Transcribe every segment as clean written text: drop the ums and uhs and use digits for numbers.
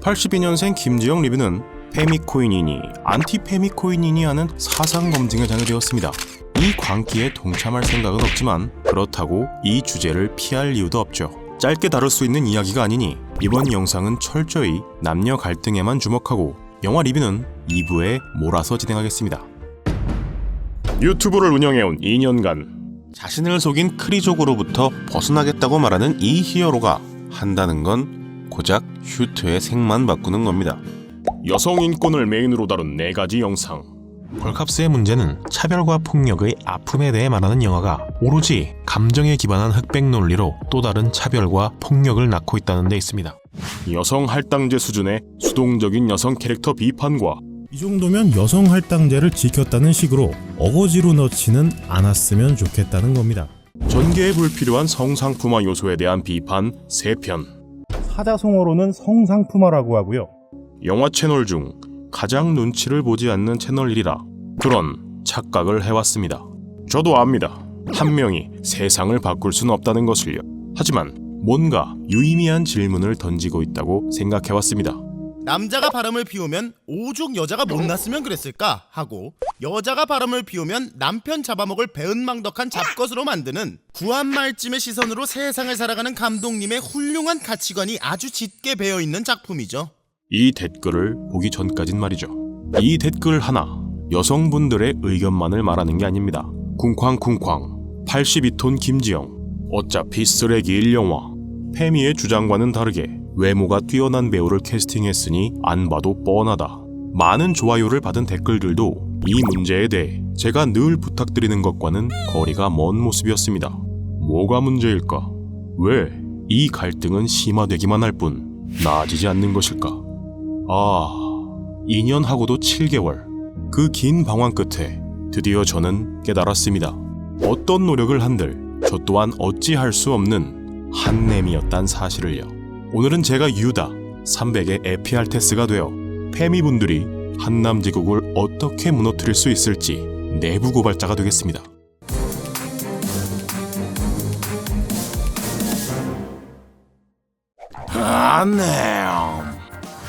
82년생 김지영 리뷰는 페미코인이니 안티페미코인이니 하는 사상 검증의 장이 되었습니다. 이 광기에 동참할 생각은 없지만 그렇다고 이 주제를 피할 이유도 없죠. 짧게 다룰 수 있는 이야기가 아니니 이번 영상은 철저히 남녀 갈등에만 주목하고 영화 리뷰는 2부에 몰아서 진행하겠습니다. 유튜브를 운영해온 2년간 자신을 속인 크리족으로부터 벗어나겠다고 말하는 이 히어로가 한다는 건 고작 슈트의 색만 바꾸는 겁니다. 여성 인권을 메인으로 다룬 4가지 영상. 걸캅스의 문제는 차별과 폭력의 아픔에 대해 말하는 영화가 오로지 감정에 기반한 흑백 논리로 또 다른 차별과 폭력을 낳고 있다는 데 있습니다. 여성 할당제 수준의 수동적인 여성 캐릭터 비판과 이 정도면 여성 할당제를 지켰다는 식으로 어거지로 넣지는 않았으면 좋겠다는 겁니다. 전개에 불필요한 성상품화 요소에 대한 비판 3편. 사자성어로는 성상품화라고 하고요. 영화 채널 중 가장 눈치를 보지 않는 채널이라 그런 착각을 해왔습니다. 저도 압니다. 한 명이 세상을 바꿀 수는 없다는 것을요. 하지만 뭔가 유의미한 질문을 던지고 있다고 생각해왔습니다. 남자가 바람을 피우면 오죽 여자가 못났으면 그랬을까 하고, 여자가 바람을 피우면 남편 잡아먹을 배은망덕한 잡것으로 만드는 구한말쯤의 시선으로 세상을 살아가는 감독님의 훌륭한 가치관이 아주 짙게 배어있는 작품이죠. 이 댓글을 보기 전까진 말이죠. 이 댓글 하나 여성분들의 의견만을 말하는 게 아닙니다. 쿵쾅쿵쾅 82톤 김지영 어차피 쓰레기일 영화. 페미의 주장과는 다르게 외모가 뛰어난 배우를 캐스팅했으니 안 봐도 뻔하다. 많은 좋아요를 받은 댓글들도 이 문제에 대해 제가 늘 부탁드리는 것과는 거리가 먼 모습이었습니다. 뭐가 문제일까? 왜 이 갈등은 심화되기만 할 뿐 나아지지 않는 것일까? 2년 하고도 7개월. 그 긴 방황 끝에 드디어 저는 깨달았습니다. 어떤 노력을 한들 저 또한 어찌할 수 없는 한냄이었단 사실을요. 오늘은 제가 유다 300의 에피알테스가 되어 페미분들이 한남제국을 어떻게 무너뜨릴 수 있을지 내부 고발자가 되겠습니다.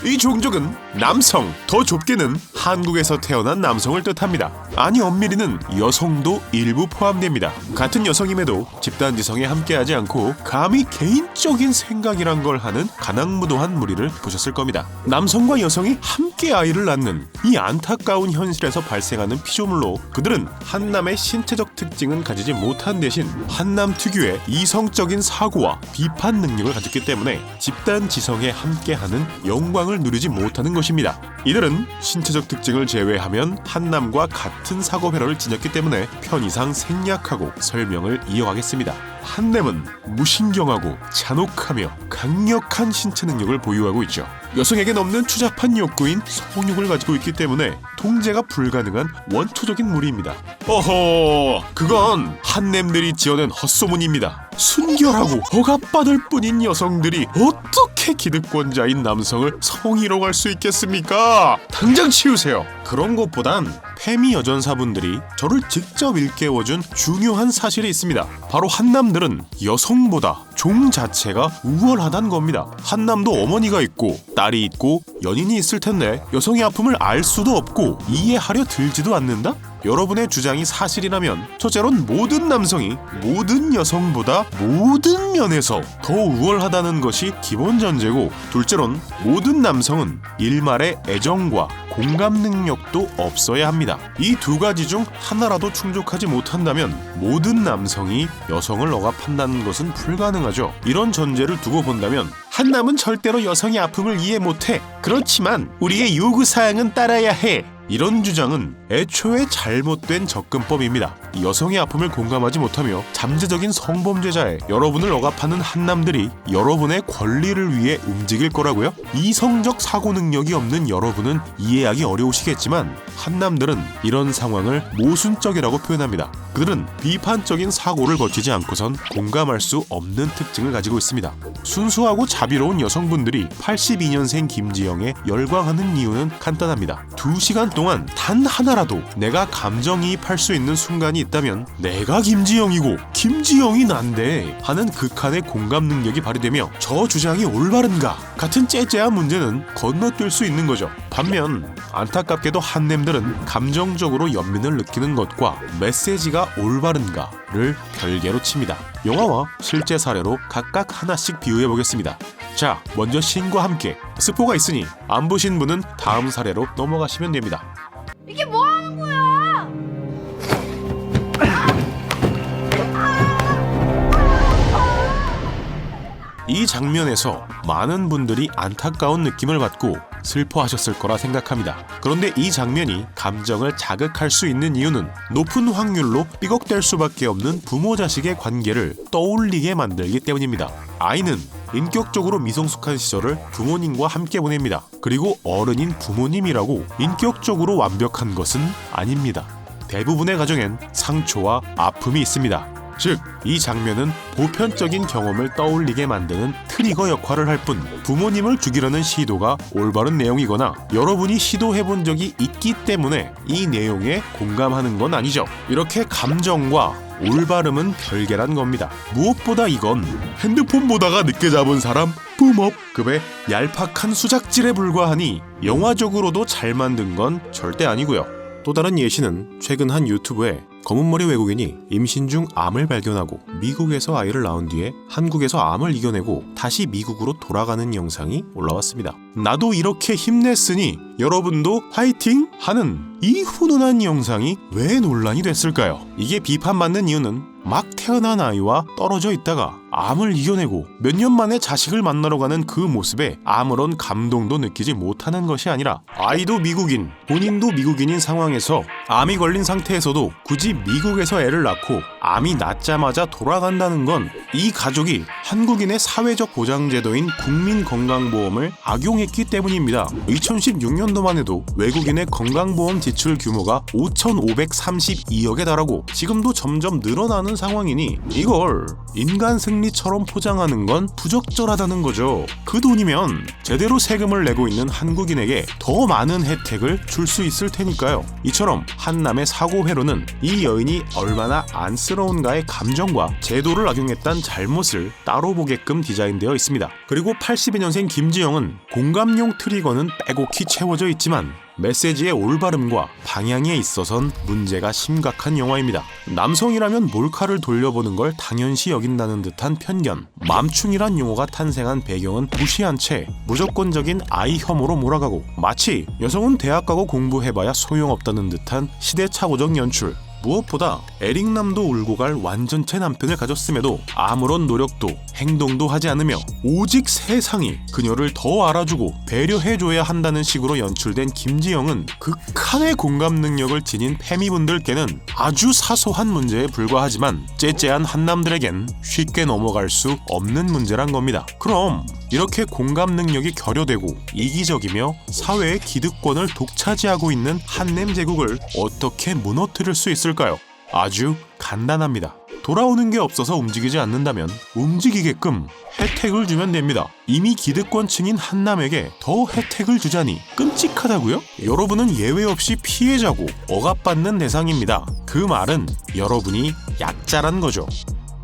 이 종족은 남성, 더 좁게는 한국에서 태어난 남성을 뜻합니다. 아니 엄밀히는 여성도 일부 포함됩니다. 같은 여성임에도 집단지성에 함께하지 않고 감히 개인적인 생각이란 걸 하는 가난무도한 무리를 보셨을 겁니다. 남성과 여성이 함께 아이를 낳는 이 안타까운 현실에서 발생하는 피조물로 그들은 한남의 신체적 특징은 가지지 못한 대신 한남 특유의 이성적인 사고와 비판 능력을 가졌기 때문에 집단지성에 함께하는 영광을 누리지 못하는 것입니다. 이들은 신체적 특징을 제외하면 한남과 같은 사고 회로를 지녔기 때문에 편의상 생략하고 설명을 이어가겠습니다. 한남은 무신경하고 잔혹하며 강력한 신체 능력을 보유하고 있죠. 여성에겐 없는 추잡한 욕구인 성욕을 가지고 있기 때문에 통제가 불가능한 원초적인 무리입니다. 어허, 그건 한남들이 지어낸 헛소문입니다. 순결하고 억압받을 뿐인 여성들이 어떻게 기득권자인 남성을 성희롱 할 수 있겠습니까? 당장 치우세요. 그런 것보단 페미 여전사분들이 저를 직접 일깨워준 중요한 사실이 있습니다. 바로 한남들은 여성보다 종 자체가 우월하다는 겁니다. 한남도 어머니가 있고 딸이 있고 연인이 있을 텐데 여성의 아픔을 알 수도 없고 이해하려 들지도 않는다? 여러분의 주장이 사실이라면 첫째론 모든 남성이 모든 여성보다 모든 면에서 더 우월하다는 것이 기본 전제고, 둘째론 모든 남성은 일말의 애정과 공감 능력도 없어야 합니다. 이 2가지 중 하나라도 충족하지 못한다면 모든 남성이 여성을 억압한다는 것은 불가능하죠. 이런 전제를 두고 본다면 한남은 절대로 여성의 아픔을 이해 못해. 그렇지만 우리의 요구사항은 따라야 해. 이런 주장은 애초에 잘못된 접근법입니다. 여성의 아픔을 공감하지 못하며 잠재적인 성범죄자에 여러분을 억압하는 한남들이 여러분의 권리를 위해 움직일 거라고요? 이성적 사고 능력이 없는 여러분은 이해하기 어려우시겠지만 한남들은 이런 상황을 모순적이라고 표현합니다. 그들은 비판적인 사고를 거치지 않고선 공감할 수 없는 특징을 가지고 있습니다. 순수하고 자비로운 여성분들이 82년생 김지영에 열광하는 이유는 간단합니다. 2시간 동안 단 하나라도 하나라도 내가 감정이입할 수 있는 순간이 있다면 내가 김지영이고 김지영이 난데 하는 극한의 공감 능력이 발휘되며 저 주장이 올바른가 같은 째째한 문제는 건너뛸 수 있는 거죠. 반면 안타깝게도 한nem들은 감정적으로 연민을 느끼는 것과 메시지가 올바른가를 별개로 칩니다. 영화와 실제 사례로 각각 하나씩 비유해 보겠습니다. 자, 먼저 신과 함께 스포가 있으니 안 보신 분은 다음 사례로 넘어가시면 됩니다. 이게 뭐 하는 거야? 이 장면에서 많은 분들이 안타까운 느낌을 받고 슬퍼하셨을 거라 생각합니다. 그런데 이 장면이 감정을 자극할 수 있는 이유는 높은 확률로 삐걱댈 수밖에 없는 부모 자식의 관계를 떠올리게 만들기 때문입니다. 아이는 인격적으로 미성숙한 시절을 부모님과 함께 보냅니다. 그리고 어른인 부모님이라고 인격적으로 완벽한 것은 아닙니다. 대부분의 가정엔 상처와 아픔이 있습니다. 즉, 이 장면은 보편적인 경험을 떠올리게 만드는 트리거 역할을 할 뿐 부모님을 죽이려는 시도가 올바른 내용이거나 여러분이 시도해본 적이 있기 때문에 이 내용에 공감하는 건 아니죠. 이렇게 감정과 올바름은 별개란 겁니다. 무엇보다 이건 핸드폰 보다가 늦게 잡은 사람 뿜업급의 얄팍한 수작질에 불과하니 영화적으로도 잘 만든 건 절대 아니고요. 또 다른 예시는 최근 한 유튜브에 검은머리 외국인이 임신 중 암을 발견하고 미국에서 아이를 낳은 뒤에 한국에서 암을 이겨내고 다시 미국으로 돌아가는 영상이 올라왔습니다. 나도 이렇게 힘냈으니 여러분도 화이팅! 하는 이 훈훈한 영상이 왜 논란이 됐을까요? 이게 비판받는 이유는 막 태어난 아이와 떨어져 있다가 암을 이겨내고 몇 년 만에 자식을 만나러 가는 그 모습에 아무런 감동도 느끼지 못하는 것이 아니라 아이도 미국인, 본인도 미국인인 상황에서 암이 걸린 상태에서도 굳이 미국에서 애를 낳고 암이 낫자마자 돌아간다는 건 이 가족이 한국인의 사회적 보장제도인 국민건강보험을 악용했기 때문입니다. 2016년도만 해도 외국인의 건강보험 지출 규모가 5,532억에 달하고 지금도 점점 늘어나는 상황이니 이걸 인간 승리처럼 포장하는 건 부적절하다는 거죠. 그 돈이면 제대로 세금을 내고 있는 한국인에게 더 많은 혜택을 줄 수 있을 테니까요. 이처럼 한남의 사고회로는 이 여인이 얼마나 안쓰러운가의 감정과 제도를 악용했다는 잘못을 따로 보게끔 디자인되어 있습니다. 그리고 82년생 김지영은 공감용 트리거는 빼곡히 채워져 있지만 메시지의 올바름과 방향에 있어선 문제가 심각한 영화입니다. 남성이라면 몰카를 돌려보는 걸 당연시 여긴다는 듯한 편견, 맘충이란 용어가 탄생한 배경은 무시한 채 무조건적인 아이 혐오로 몰아가고 마치 여성은 대학 가고 공부해봐야 소용없다는 듯한 시대착오적 연출, 무엇보다 에릭남도 울고 갈 완전체 남편을 가졌음에도 아무런 노력도 행동도 하지 않으며 오직 세상이 그녀를 더 알아주고 배려해줘야 한다는 식으로 연출된 김지영은 극한의 공감 능력을 지닌 패미분들께는 아주 사소한 문제에 불과하지만 째째한 한남들에겐 쉽게 넘어갈 수 없는 문제란 겁니다. 그럼 이렇게 공감 능력이 결여되고 이기적이며 사회의 기득권을 독차지하고 있는 한냄 제국을 어떻게 무너뜨릴 수 있을까요? 아주 간단합니다. 돌아오는 게 없어서 움직이지 않는다면 움직이게끔 혜택을 주면 됩니다. 이미 기득권층인 한남에게 더 혜택을 주자니 끔찍하다고요? 여러분은 예외 없이 피해자고 억압받는 대상입니다. 그 말은 여러분이 약자란 거죠.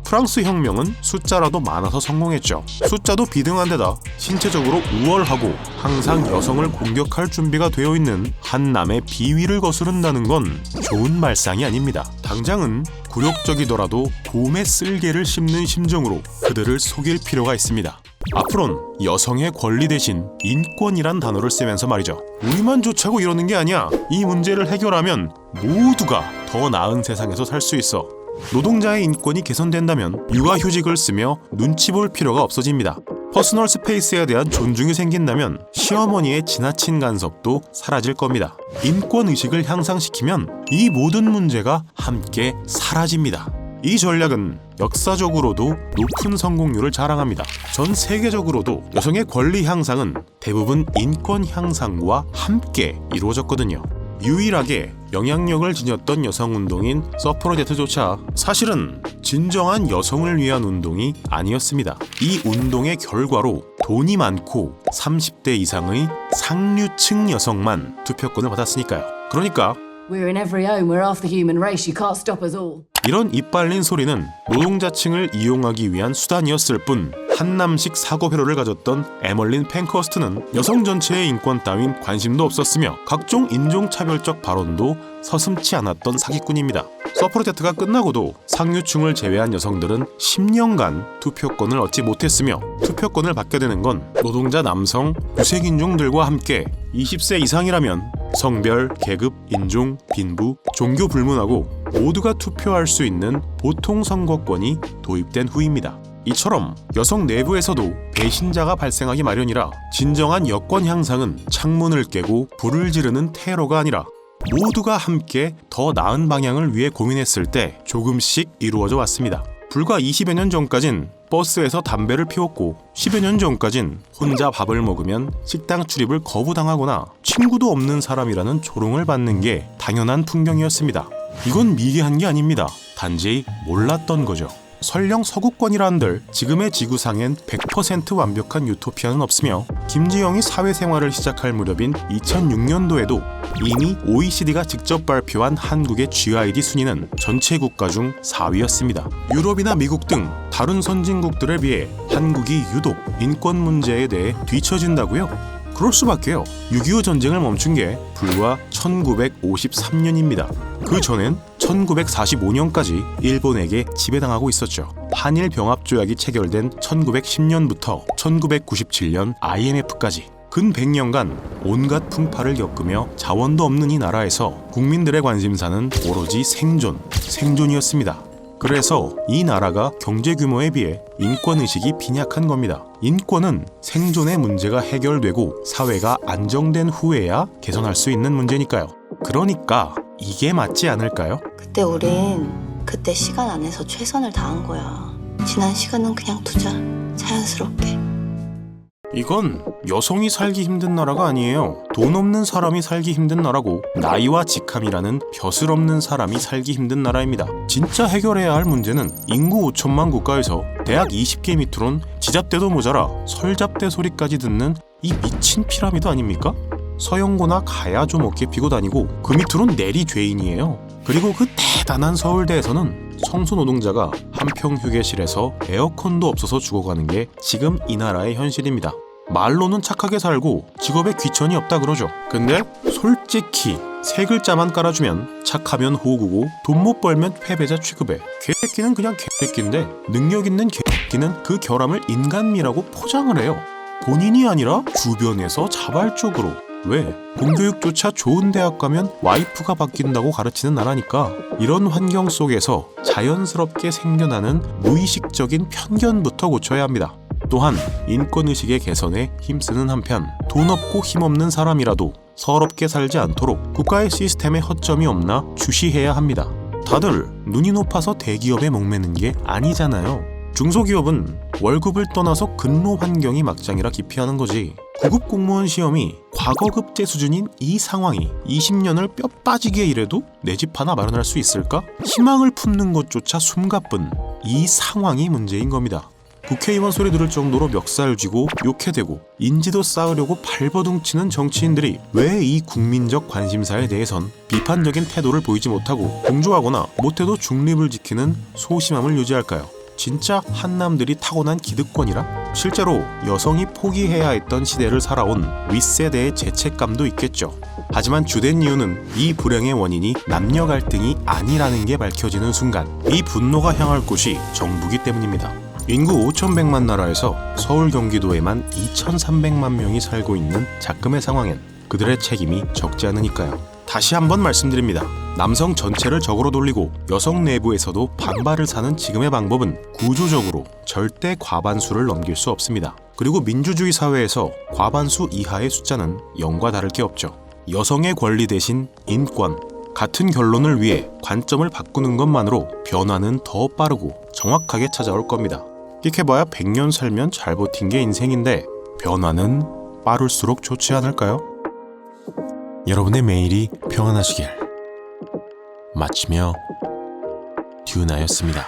프랑스 혁명은 숫자라도 많아서 성공했죠. 숫자도 비등한 데다 신체적으로 우월하고 항상 여성을 공격할 준비가 되어 있는 한남의 비위를 거스른다는 건 좋은 말상이 아닙니다. 당장은 굴욕적이더라도 곰의 쓸개를 씹는 심정으로 그들을 속일 필요가 있습니다. 앞으론 여성의 권리 대신 인권이란 단어를 쓰면서 말이죠. 우리만 좋자고 이러는 게 아니야. 이 문제를 해결하면 모두가 더 나은 세상에서 살 수 있어. 노동자의 인권이 개선된다면 육아휴직을 쓰며 눈치 볼 필요가 없어집니다. 퍼스널 스페이스에 대한 존중이 생긴다면 시어머니의 지나친 간섭도 사라질 겁니다. 인권의식을 향상시키면 이 모든 문제가 함께 사라집니다. 이 전략은 역사적으로도 높은 성공률을 자랑합니다. 전 세계적으로도 여성의 권리 향상은 대부분 인권 향상과 함께 이루어졌거든요. 유일하게 영향력을 지녔던 여성운동인 서프로제트조차 사실은 진정한 여성을 위한 운동이 아니었습니다. 이 운동의 결과로 돈이 많고 30대 이상의 상류층 여성만 투표권을 받았으니까요. 그러니까 We're in every home. We're half the human race. You can't stop us all. 이런 이빨린 소리는 노동자층을 이용하기 위한 수단이었을 뿐 한남식 사고 회로를 가졌던 에멀린 팬커스트는 여성 전체의 인권 따윈 관심도 없었으며 각종 인종차별적 발언도 서슴지 않았던 사기꾼입니다. 서프로테트가 끝나고도 상류층을 제외한 여성들은 10년간 투표권을 얻지 못했으며 투표권을 받게 되는 건 노동자 남성, 유색인종들과 함께 20세 이상이라면 성별, 계급, 인종, 빈부, 종교 불문하고 모두가 투표할 수 있는 보통 선거권이 도입된 후입니다. 이처럼 여성 내부에서도 배신자가 발생하기 마련이라 진정한 여권 향상은 창문을 깨고 불을 지르는 테러가 아니라 모두가 함께 더 나은 방향을 위해 고민했을 때 조금씩 이루어져 왔습니다. 불과 20여 년 전까진 버스에서 담배를 피웠고 10여 년 전까진 혼자 밥을 먹으면 식당 출입을 거부당하거나 친구도 없는 사람이라는 조롱을 받는 게 당연한 풍경이었습니다. 이건 미개한 게 아닙니다. 단지 몰랐던 거죠. 설령 서구권이라 한들 지금의 지구상엔 100% 완벽한 유토피아는 없으며 김지영이 사회생활을 시작할 무렵인 2006년도에도 이미 OECD가 직접 발표한 한국의 GID 순위는 전체 국가 중 4위였습니다. 유럽이나 미국 등 다른 선진국들에 비해 한국이 유독 인권 문제에 대해 뒤처진다고요? 그럴 수밖에요. 6.25 전쟁을 멈춘 게 불과 1953년입니다. 그 전엔 1945년까지 일본에게 지배당하고 있었죠. 한일 병합조약이 체결된 1910년부터 1997년 IMF까지 근 100년간 온갖 풍파를 겪으며 자원도 없는 이 나라에서 국민들의 관심사는 오로지 생존이었습니다. 그래서 이 나라가 경제 규모에 비해 인권의식이 빈약한 겁니다. 인권은 생존의 문제가 해결되고 사회가 안정된 후에야 개선할 수 있는 문제니까요. 그러니까 이게 맞지 않을까요? 그때 우린 그때 시간 안에서 최선을 다한 거야. 지난 시간은 그냥 두자. 자연스럽게. 이건 여성이 살기 힘든 나라가 아니에요. 돈 없는 사람이 살기 힘든 나라고 나이와 직함이라는 벼슬 없는 사람이 살기 힘든 나라입니다. 진짜 해결해야 할 문제는 인구 5천만 국가에서 대학 20개 밑으론 지잡대도 모자라 설잡대 소리까지 듣는 이 미친 피라미드 아닙니까? 서영고나 가야 좀 어깨 피고 다니고 그 밑으론 내리 죄인이에요. 그리고 그 대단한 서울대에서는 청소 노동자가 한평 휴게실에서 에어컨도 없어서 죽어가는 게 지금 이 나라의 현실입니다. 말로는 착하게 살고 직업에 귀천이 없다 그러죠. 근데 솔직히 세 글자만 깔아주면 착하면 호구고 돈 못 벌면 패배자 취급해. 개새끼는 그냥 개새끼인데 능력 있는 개새끼는 그 결함을 인간미라고 포장을 해요. 본인이 아니라 주변에서 자발적으로. 왜? 공교육조차 좋은 대학 가면 와이프가 바뀐다고 가르치는 나라니까. 이런 환경 속에서 자연스럽게 생겨나는 무의식적인 편견부터 고쳐야 합니다. 또한 인권의식의 개선에 힘쓰는 한편 돈 없고 힘없는 사람이라도 서럽게 살지 않도록 국가의 시스템에 허점이 없나 주시해야 합니다. 다들 눈이 높아서 대기업에 목매는 게 아니잖아요. 중소기업은 월급을 떠나서 근로 환경이 막장이라 기피하는 거지. 고급 공무원 시험이 과거급제 수준인 이 상황이 20년을 뼈 빠지게 일해도 내 집 하나 마련할 수 있을까? 희망을 품는 것조차 숨가쁜 이 상황이 문제인 겁니다. 국회의원 소리 들을 정도로 멱살 쥐고 욕해대고 인지도 쌓으려고 발버둥치는 정치인들이 왜 이 국민적 관심사에 대해선 비판적인 태도를 보이지 못하고 공조하거나 못해도 중립을 지키는 소심함을 유지할까요? 진짜 한남들이 타고난 기득권이라? 실제로 여성이 포기해야 했던 시대를 살아온 윗세대의 죄책감도 있겠죠. 하지만 주된 이유는 이 불행의 원인이 남녀 갈등이 아니라는 게 밝혀지는 순간 이 분노가 향할 곳이 정부기 때문입니다. 인구 5,100만 나라에서 서울 경기도에만 2,300만 명이 살고 있는 작금의 상황엔 그들의 책임이 적지 않으니까요. 다시 한번 말씀드립니다. 남성 전체를 적으로 돌리고 여성 내부에서도 반발을 사는 지금의 방법은 구조적으로 절대 과반수를 넘길 수 없습니다. 그리고 민주주의 사회에서 과반수 이하의 숫자는 0과 다를 게 없죠. 여성의 권리 대신 인권, 같은 결론을 위해 관점을 바꾸는 것만으로 변화는 더 빠르고 정확하게 찾아올 겁니다. 끽해봐야 100년 살면 잘 버틴 게 인생인데 변화는 빠를수록 좋지 않을까요? 여러분의 매일이 평안하시길. 마치며 듀나였습니다.